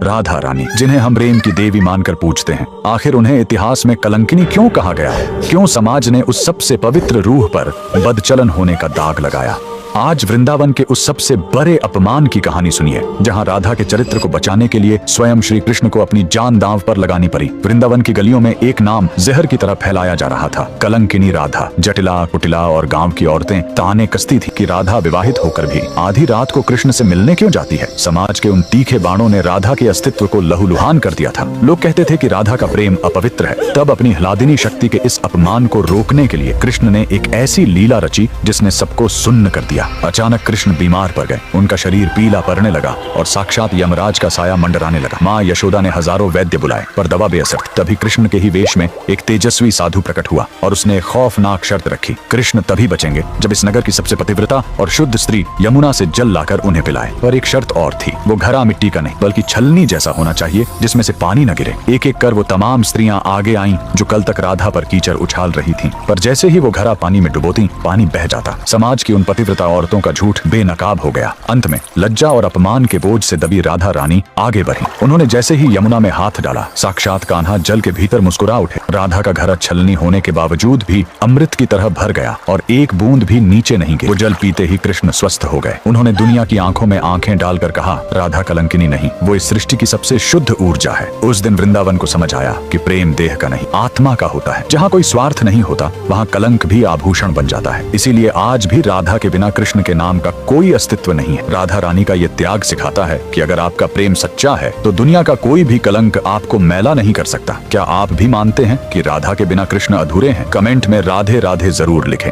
राधा रानी, जिन्हें हम प्रेम की देवी मानकर पूजते हैं, आखिर उन्हें इतिहास में कलंकिनी क्यों कहा गया है? क्यों समाज ने उस सबसे पवित्र रूह पर बदचलन होने का दाग लगाया? आज वृंदावन के उस सबसे बड़े अपमान की कहानी सुनिए, जहां राधा के चरित्र को बचाने के लिए स्वयं श्री कृष्ण को अपनी जान दांव पर लगानी पड़ी। वृंदावन की गलियों में एक नाम जहर की तरह फैलाया जा रहा था, कलंकिनी राधा। जटिला कुटिला और गांव की औरतें ताने कसती थी कि राधा विवाहित होकर भी आधी रात को कृष्ण से मिलने क्यों जाती है। समाज के उन तीखे बाणों ने राधा के अस्तित्व को लहूलुहान कर दिया था। लोग कहते थे कि राधा का प्रेम अपवित्र है। तब अपनी ह्लादिनी शक्ति के इस अपमान को रोकने के लिए कृष्ण ने एक ऐसी लीला रची जिसने सबको सुन्न कर दिया। अचानक कृष्ण बीमार पड़ गए, उनका शरीर पीला पड़ने लगा और साक्षात यमराज का साया मंडराने लगा। माँ यशोदा ने हजारों वैद्य बुलाए पर दवा बेअसर। तभी कृष्ण के ही वेश में एक तेजस्वी साधु प्रकट हुआ और उसने खौफनाक शर्त रखी, कृष्ण तभी बचेंगे जब इस नगर की सबसे पतिव्रता और शुद्ध स्त्री यमुना से जल लाकर उन्हें पिलाए। पर एक शर्त और थी, वो घड़ा मिट्टी का नहीं बल्कि छलनी जैसा होना चाहिए जिसमें से पानी न गिरे। एक एक कर वो तमाम स्त्रियां आगे आईं जो कल तक राधा पर कीचड़ उछाल रही थीं, पर जैसे ही वो घड़ा पानी में डुबोती, पानी बह जाता। समाज की उन पतिव्रता औरतों का झूठ बेनकाब हो गया। अंत में लज्जा और अपमान के बोझ से दबी राधा रानी आगे बढ़ी। उन्होंने जैसे ही यमुना में हाथ डाला, साक्षात कान्हा जल के भीतर मुस्कुरा उठे। राधा का घड़ा छलनी होने के बावजूद भी अमृत की तरह भर गया और एक बूंद भी नीचे नहीं गिरी। वो जल पीते ही कृष्ण स्वस्थ हो गए। उन्होंने दुनिया की आंखों में आंखें डालकर कहा, राधा कलंकिनी नहीं, वो इस सृष्टि की सबसे शुद्ध ऊर्जा है। उस दिन वृंदावन को समझ आया कि प्रेम देह का नहीं, आत्मा का होता है। जहाँ कोई स्वार्थ नहीं होता, वहाँ कलंक भी आभूषण बन जाता है। इसीलिए आज भी राधा के बिना कृष्ण के नाम का कोई अस्तित्व नहीं है। राधा रानी का ये त्याग सिखाता है कि अगर आपका प्रेम सच्चा है तो दुनिया का कोई भी कलंक आपको मैला नहीं कर सकता। क्या आप भी मानते हैं कि राधा के बिना कृष्ण अधूरे हैं? कमेंट में राधे राधे जरूर लिखें।